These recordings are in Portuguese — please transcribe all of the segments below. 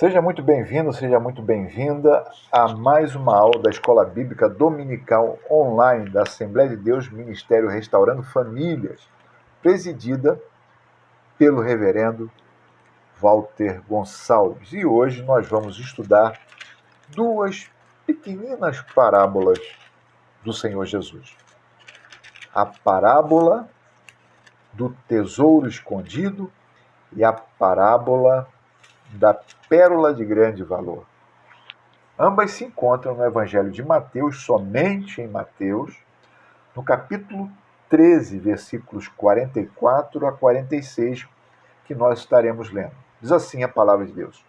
Seja muito bem-vindo, seja muito bem-vinda a mais uma aula da Escola Bíblica Dominical Online da Assembleia de Deus Ministério Restaurando Famílias, presidida pelo reverendo Walter Gonçalves. E hoje nós vamos estudar duas pequeninas parábolas do Senhor Jesus. A parábola do tesouro escondido e a parábola da pérola de grande valor. Ambas se encontram no Evangelho de Mateus, somente em Mateus, no capítulo 13, versículos 44 a 46, que nós estaremos lendo. Diz assim a palavra de Deus.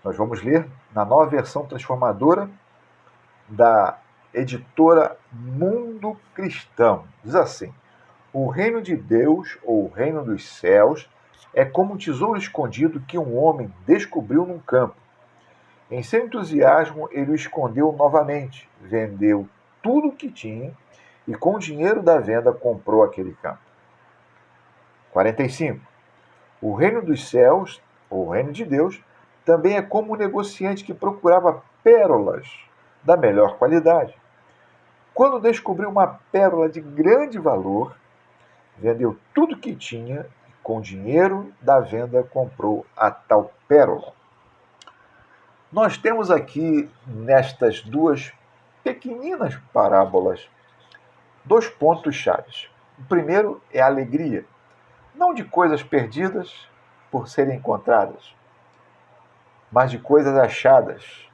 Nós vamos ler na nova versão transformadora da editora Mundo Cristão. Diz assim: o reino de Deus, ou o reino dos céus, é como um tesouro escondido que um homem descobriu num campo. Em seu entusiasmo, ele o escondeu novamente, vendeu tudo o que tinha e, com o dinheiro da venda, comprou aquele campo. 45. O reino dos céus, ou o reino de Deus, também é como um negociante que procurava pérolas da melhor qualidade. Quando descobriu uma pérola de grande valor, vendeu tudo o que tinha e, com o dinheiro da venda, comprou a tal pérola. Nós temos aqui, nestas duas pequeninas parábolas, dois pontos chaves. O primeiro é a alegria, não de coisas perdidas por serem encontradas, mas de coisas achadas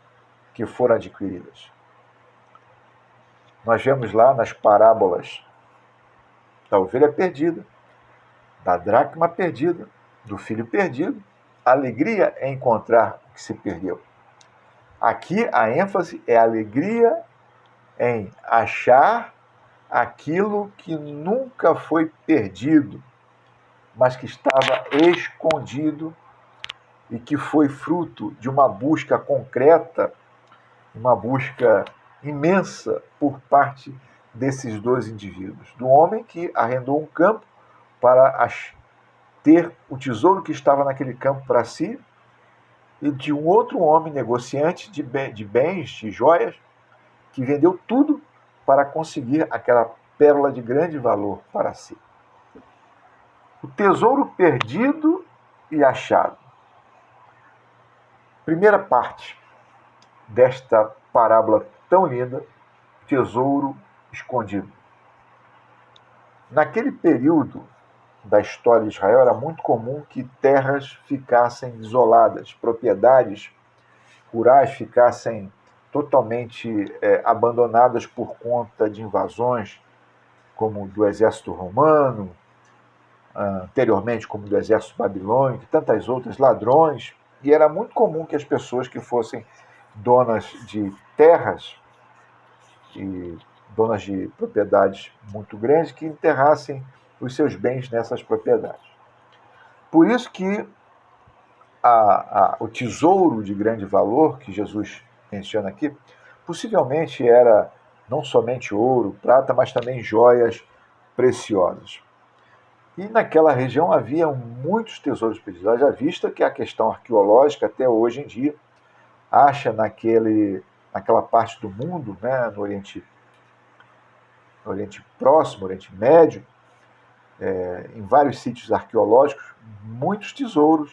que foram adquiridas. Nós vemos lá nas parábolas da ovelha perdida, da dracma perdida, do filho perdido. A alegria é encontrar o que se perdeu. Aqui a ênfase é a alegria em achar aquilo que nunca foi perdido, mas que estava escondido e que foi fruto de uma busca concreta, uma busca imensa por parte desses dois indivíduos. Do homem que arrendou um campo para ter o tesouro que estava naquele campo para si, e de um outro homem negociante de bens, de joias, que vendeu tudo para conseguir aquela pérola de grande valor para si. O tesouro perdido e achado. Primeira parte desta parábola tão linda, tesouro escondido. Naquele período da história de Israel, era muito comum que terras ficassem isoladas, propriedades rurais ficassem totalmente abandonadas por conta de invasões, como do exército romano, anteriormente como do exército babilônico, e tantas outras, ladrões. E era muito comum que as pessoas que fossem donas de terras e donas de propriedades muito grandes, que enterrassem os seus bens nessas propriedades. Por isso que o tesouro de grande valor que Jesus menciona aqui, possivelmente era não somente ouro, prata, mas também joias preciosas. E naquela região havia muitos tesouros perdidos. Haja vista que a questão arqueológica, até hoje em dia, acha naquela parte do mundo, né, no Oriente Próximo, Oriente Médio, em vários sítios arqueológicos, muitos tesouros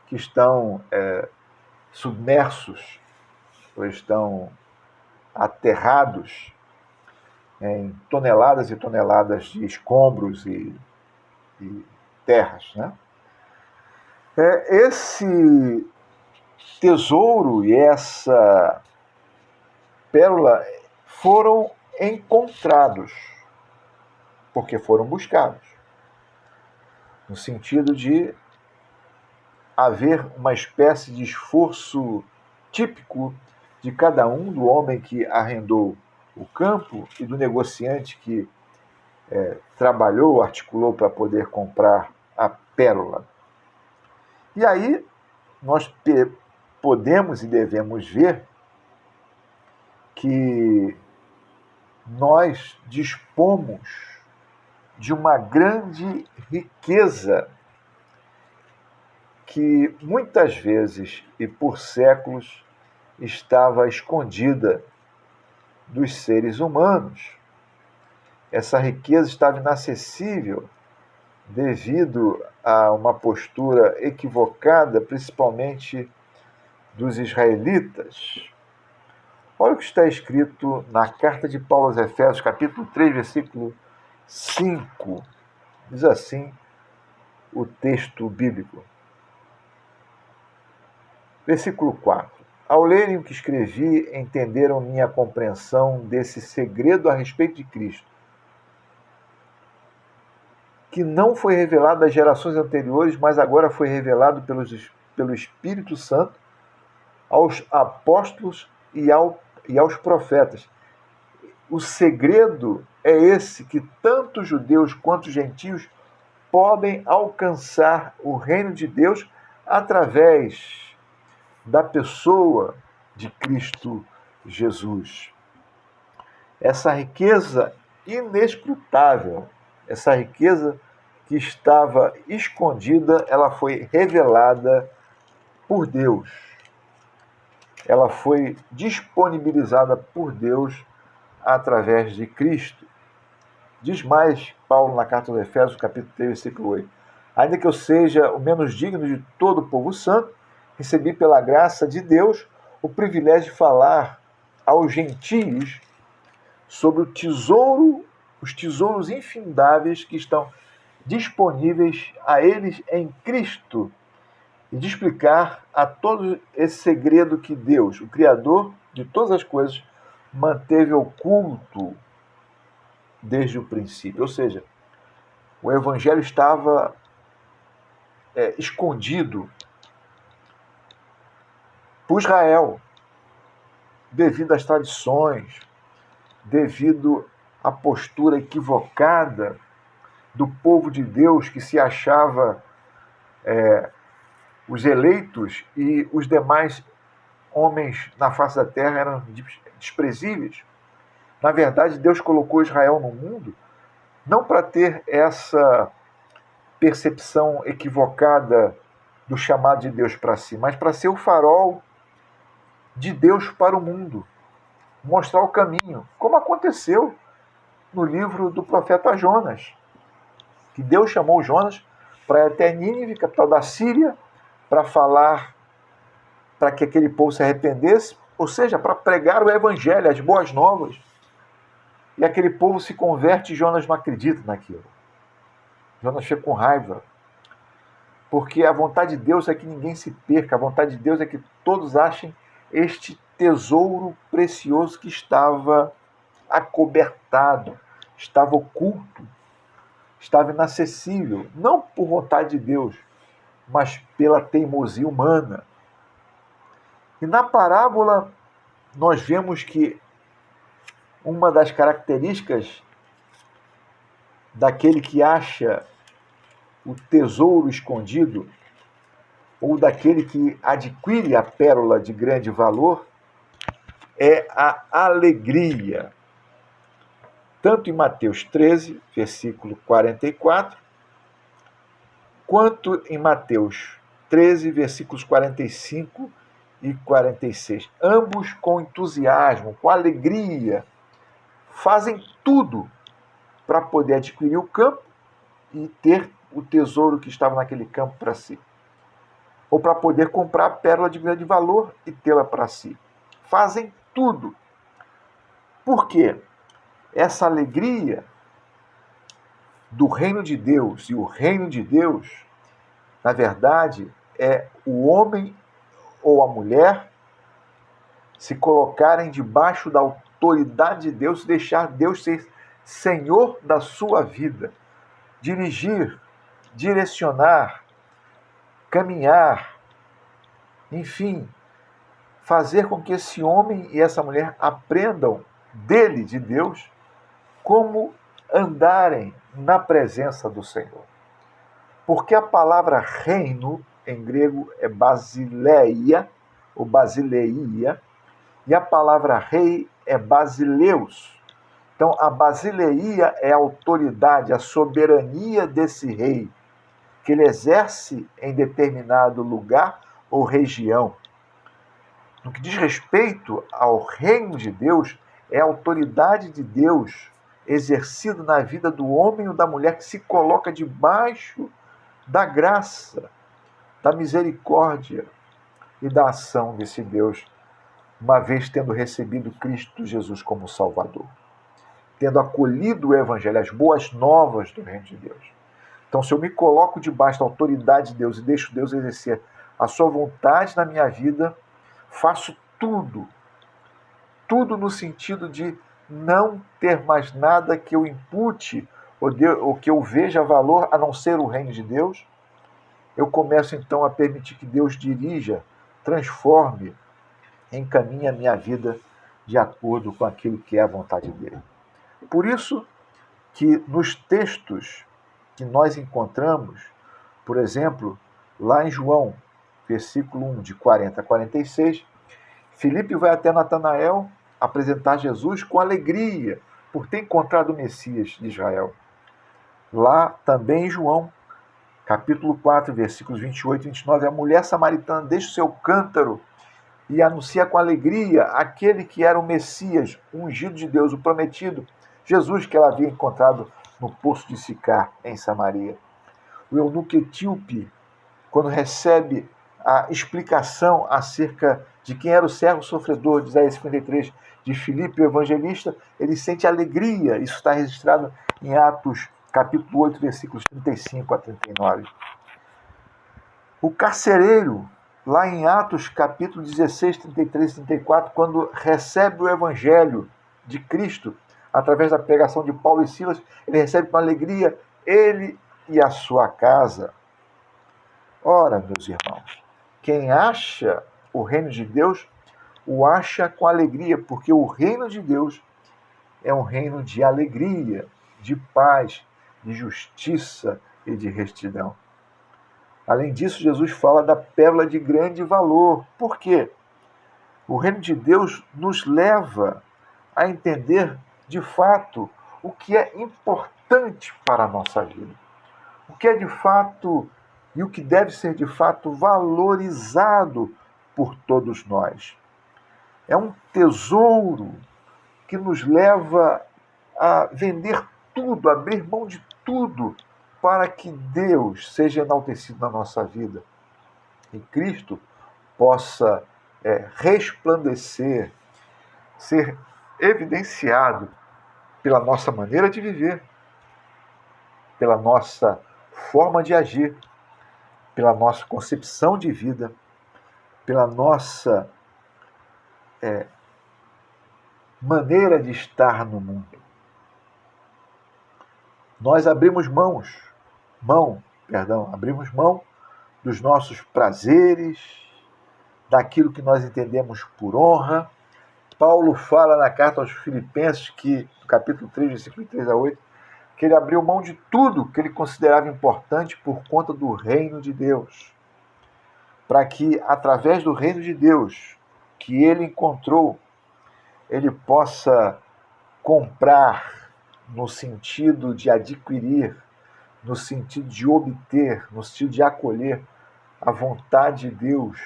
que estão submersos ou estão aterrados em toneladas e toneladas de escombros e terras. Né? Esse tesouro e essa pérola foram encontrados, porque foram buscados, no sentido de haver uma espécie de esforço típico de cada um, do homem que arrendou o campo e do negociante que trabalhou, articulou para poder comprar a pérola. E aí nós podemos e devemos ver que nós dispomos de uma grande riqueza que muitas vezes e por séculos estava escondida dos seres humanos. Essa riqueza estava inacessível devido a uma postura equivocada, principalmente dos israelitas. Olha o que está escrito na carta de Paulo aos Efésios, capítulo 3, versículo 5. Diz assim o texto bíblico. Versículo 4. Ao lerem o que escrevi, entenderam minha compreensão desse segredo a respeito de Cristo, que não foi revelado às gerações anteriores, mas agora foi revelado pelo Espírito Santo aos apóstolos e aos profetas. O segredo é esse, que tanto judeus quanto gentios podem alcançar o reino de Deus através da pessoa de Cristo Jesus. Essa riqueza inescrutável, essa riqueza que estava escondida, ela foi revelada por Deus. Ela foi disponibilizada por Deus através de Cristo. Diz mais Paulo na carta aos Efésios, capítulo 3, versículo 8. Ainda que eu seja o menos digno de todo o povo santo, recebi pela graça de Deus o privilégio de falar aos gentios sobre os tesouros infindáveis que estão disponíveis a eles em Cristo, e de explicar a todos esse segredo que Deus, o Criador de todas as coisas, manteve oculto desde o princípio. Ou seja, o Evangelho estava escondido por Israel, devido às tradições, devido à postura equivocada do povo de Deus, que se achava os eleitos, e os demais homens na face da terra eram desprezíveis. Na verdade, Deus colocou Israel no mundo não para ter essa percepção equivocada do chamado de Deus para si, mas para ser o farol de Deus para o mundo, mostrar o caminho, como aconteceu no livro do profeta Jonas, que Deus chamou Jonas para ir até Nínive, capital da Síria, para falar, para que aquele povo se arrependesse, ou seja, para pregar o evangelho, as boas novas. E aquele povo se converte e Jonas não acredita naquilo. Jonas fica com raiva, porque a vontade de Deus é que ninguém se perca, a vontade de Deus é que todos achem este tesouro precioso que estava acobertado, estava oculto, estava inacessível, não por vontade de Deus, mas pela teimosia humana. E na parábola nós vemos que uma das características daquele que acha o tesouro escondido, ou daquele que adquire a pérola de grande valor, é a alegria. Tanto em Mateus 13, versículo 44, quanto em Mateus 13, versículos 45 e 46. Ambos com entusiasmo, com alegria, fazem tudo para poder adquirir o campo e ter o tesouro que estava naquele campo para si. Ou para poder comprar a pérola de grande valor e tê-la para si. Fazem tudo. Por quê? Essa alegria do reino de Deus, e o reino de Deus, na verdade, é o homem ou a mulher se colocarem debaixo da autoridade de Deus, deixar Deus ser Senhor da sua vida, dirigir, direcionar, caminhar, enfim, fazer com que esse homem e essa mulher aprendam dele, de Deus, como andarem na presença do Senhor. Porque a palavra reino, em grego, é basileia, ou basileia, e a palavra rei é basileus. Então, a basileia é a autoridade, a soberania desse rei, que ele exerce em determinado lugar ou região. No que diz respeito ao reino de Deus, é a autoridade de Deus exercida na vida do homem ou da mulher que se coloca debaixo da graça, da misericórdia e da ação desse Deus, uma vez tendo recebido Cristo Jesus como Salvador, tendo acolhido o Evangelho, as boas novas do reino de Deus. Então, se eu me coloco debaixo da autoridade de Deus e deixo Deus exercer a sua vontade na minha vida, faço tudo no sentido de não ter mais nada que eu impute ou que eu veja valor a não ser o reino de Deus, eu começo então a permitir que Deus dirija, transforme, encaminhe a minha vida de acordo com aquilo que é a vontade dele. Por isso que nos textos que nós encontramos, por exemplo, lá em João, versículo 1, de 40 a 46, Filipe vai até Natanael apresentar Jesus com alegria por ter encontrado o Messias de Israel. Lá também em João, capítulo 4, versículos 28 e 29, a mulher samaritana deixa o seu cântaro e anuncia com alegria aquele que era o Messias, o ungido de Deus, o prometido, Jesus, que ela havia encontrado no poço de Sicar, em Samaria. O eunuco etíope, quando recebe a explicação acerca de quem era o servo sofredor de Isaías 53, de Filipe, o evangelista, ele sente alegria. Isso está registrado em Atos, capítulo 8, versículos 35 a 39. O carcereiro, lá em Atos, capítulo 16, 33 e 34, quando recebe o evangelho de Cristo, através da pregação de Paulo e Silas, ele recebe com alegria, ele e a sua casa. Ora, meus irmãos, quem acha o reino de Deus, o acha com alegria, porque o reino de Deus é um reino de alegria, de paz, de justiça e de retidão. Além disso, Jesus fala da pérola de grande valor. Por quê? O reino de Deus nos leva a entender, de fato, o que é importante para a nossa vida. O que é de fato e o que deve ser de fato valorizado por todos nós. É um tesouro que nos leva a vender tudo, a abrir mão de tudo, para que Deus seja enaltecido na nossa vida e Cristo possa resplandecer, ser evidenciado pela nossa maneira de viver, pela nossa forma de agir, pela nossa concepção de vida, pela nossa maneira de estar no mundo. Nós abrimos mão dos nossos prazeres, daquilo que nós entendemos por honra. Paulo fala na carta aos Filipenses, que, no capítulo 3, versículo 3 a 8, que ele abriu mão de tudo que ele considerava importante por conta do reino de Deus, para que, através do reino de Deus que ele encontrou, ele possa comprar, no sentido de adquirir, no sentido de obter, no sentido de acolher a vontade de Deus,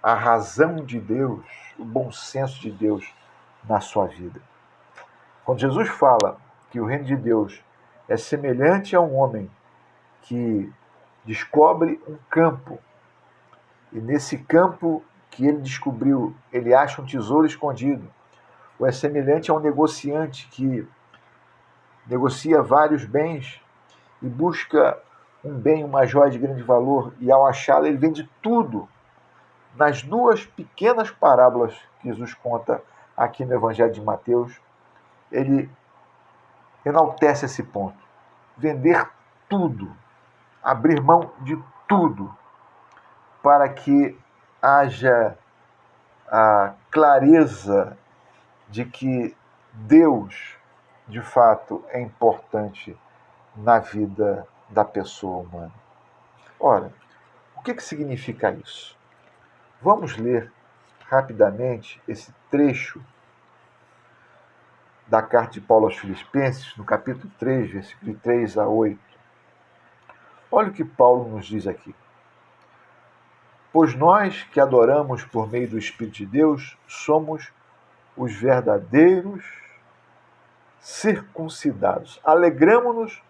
a razão de Deus, o bom senso de Deus na sua vida. Quando Jesus fala que o reino de Deus é semelhante a um homem que descobre um campo, e nesse campo que ele descobriu, ele acha um tesouro escondido, ou é semelhante a um negociante que negocia vários bens e busca um bem, uma joia de grande valor, e ao achá-la ele vende tudo. Nas duas pequenas parábolas que Jesus conta aqui no Evangelho de Mateus, ele enaltece esse ponto. Vender tudo, abrir mão de tudo, para que haja a clareza de que Deus, de fato, é importante na vida da pessoa humana. Ora, o que significa isso? Vamos ler rapidamente esse trecho da carta de Paulo aos Filipenses, no capítulo 3, versículo 3 a 8. Olha o que Paulo nos diz aqui. Pois nós que adoramos por meio do Espírito de Deus, somos os verdadeiros circuncidados. Alegramo-nos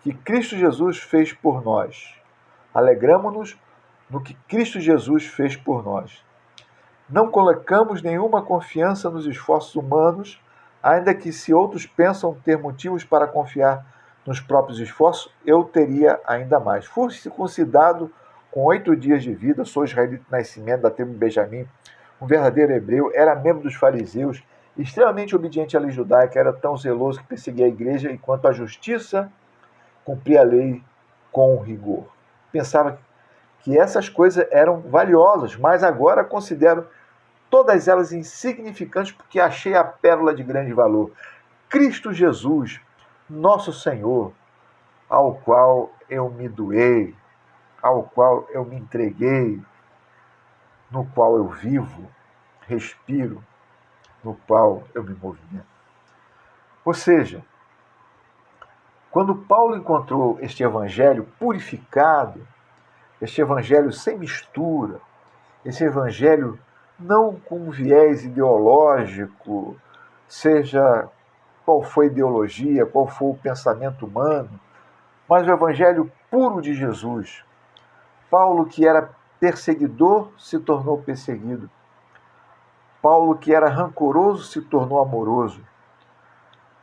que Cristo Jesus fez por nós. Alegramo-nos no que Cristo Jesus fez por nós. Não colocamos nenhuma confiança nos esforços humanos, ainda que se outros pensam ter motivos para confiar nos próprios esforços, eu teria ainda mais. Fui circuncidado com 8 dias de vida, sou israelita de nascimento da tribo de Benjamim, um verdadeiro hebreu, era membro dos fariseus, extremamente obediente à lei judaica, era tão zeloso que perseguia a igreja e, quanto à justiça, cumpria a lei com rigor. Pensava que essas coisas eram valiosas, mas agora considero todas elas insignificantes porque achei a pérola de grande valor. Cristo Jesus, nosso Senhor, ao qual eu me doei, ao qual eu me entreguei, no qual eu vivo, respiro, no qual eu me movimento. Ou seja, quando Paulo encontrou este evangelho purificado, este evangelho sem mistura, esse evangelho não com viés ideológico, seja qual foi a ideologia, qual foi o pensamento humano, mas o evangelho puro de Jesus. Paulo, que era perseguidor, se tornou perseguido. Paulo, que era rancoroso, se tornou amoroso.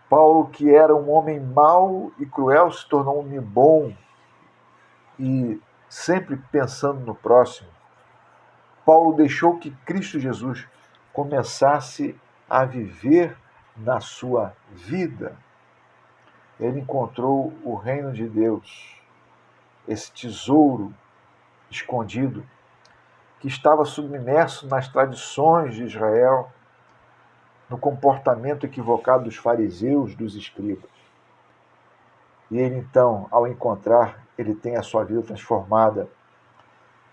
Paulo, que era um homem mau e cruel, se tornou um homem bom e sempre pensando no próximo. Paulo deixou que Cristo Jesus começasse a viver na sua vida. Ele encontrou o reino de Deus, esse tesouro escondido, que estava submerso nas tradições de Israel, no comportamento equivocado dos fariseus, dos escribas. E ele então, ao encontrar, ele tem a sua vida transformada.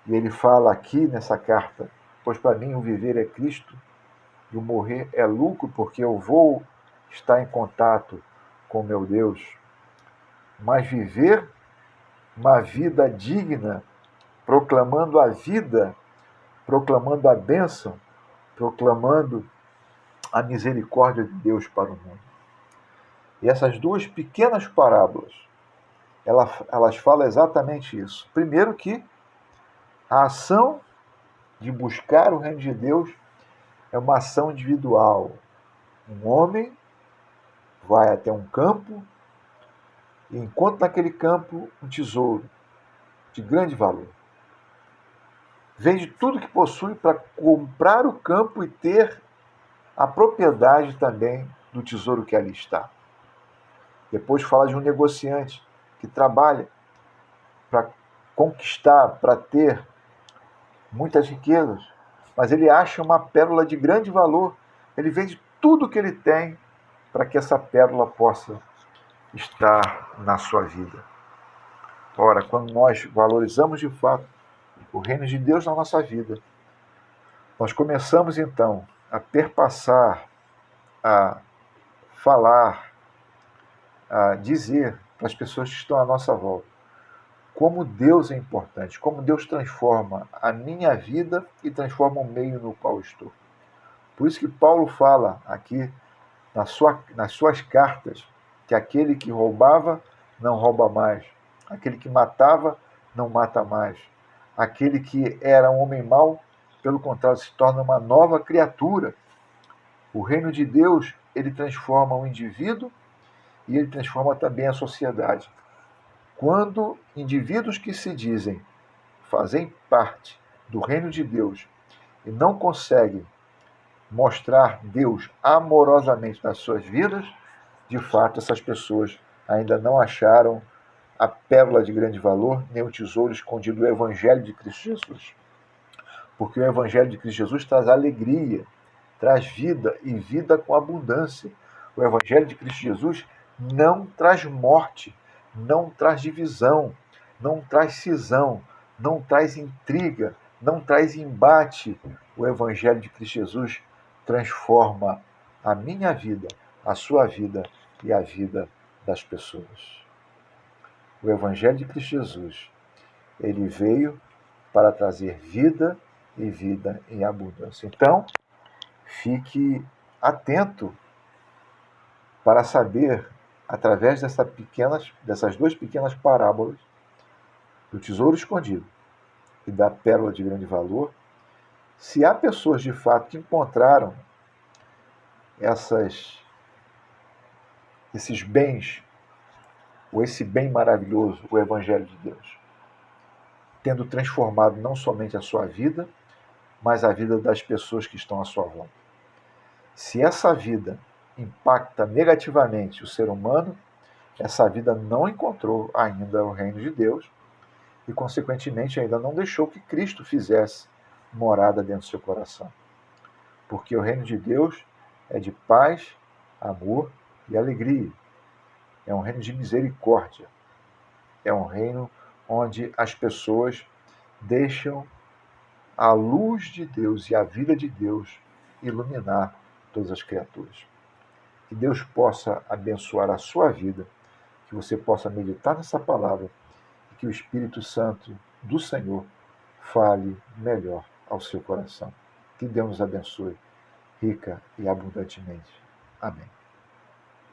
E ele fala aqui nessa carta: pois para mim o viver é Cristo e o morrer é lucro, porque eu vou estar em contato com meu Deus. Mas viver uma vida digna, proclamando a vida, proclamando a bênção, proclamando a misericórdia de Deus para o mundo. E essas duas pequenas parábolas, elas falam exatamente isso. Primeiro, que a ação de buscar o reino de Deus é uma ação individual. Um homem vai até um campo e encontra naquele campo um tesouro de grande valor. Vende tudo que possui para comprar o campo e ter a propriedade também do tesouro que ali está. Depois fala de um negociante que trabalha para conquistar, para ter muitas riquezas, mas ele acha uma pérola de grande valor. Ele vende tudo o que ele tem para que essa pérola possa estar na sua vida. Ora, quando nós valorizamos de fato o reino de Deus na nossa vida, nós começamos então a perpassar, a falar, a dizer para as pessoas que estão à nossa volta como Deus é importante, como Deus transforma a minha vida e transforma o meio no qual estou. Por isso que Paulo fala aqui nas suas cartas que aquele que roubava não rouba mais, aquele que matava não mata mais, aquele que era um homem mau, pelo contrário, se torna uma nova criatura. O reino de Deus, ele transforma o indivíduo e ele transforma também a sociedade. Quando indivíduos que se dizem fazem parte do reino de Deus e não conseguem mostrar Deus amorosamente nas suas vidas, de fato essas pessoas ainda não acharam a pérola de grande valor, nem o tesouro escondido do Evangelho de Cristo Jesus. Porque o Evangelho de Cristo Jesus traz alegria, traz vida e vida com abundância. O Evangelho de Cristo Jesus não traz morte, não traz divisão, não traz cisão, não traz intriga, não traz embate. O Evangelho de Cristo Jesus transforma a minha vida, a sua vida e a vida das pessoas. O Evangelho de Cristo Jesus, ele veio para trazer vida e vida em abundância. Então, fique atento para saber, através dessas duas pequenas parábolas, do tesouro escondido e da pérola de grande valor, se há pessoas de fato que encontraram esses bens, ou esse bem maravilhoso, o Evangelho de Deus, tendo transformado não somente a sua vida, mas a vida das pessoas que estão à sua volta. Se essa vida impacta negativamente o ser humano, essa vida não encontrou ainda o reino de Deus e, consequentemente, ainda não deixou que Cristo fizesse morada dentro do seu coração. Porque o reino de Deus é de paz, amor e alegria. É um reino de misericórdia. É um reino onde as pessoas deixam a luz de Deus e a vida de Deus iluminar todas as criaturas. Que Deus possa abençoar a sua vida, que você possa meditar nessa palavra e que o Espírito Santo do Senhor fale melhor ao seu coração. Que Deus nos abençoe rica e abundantemente. Amém.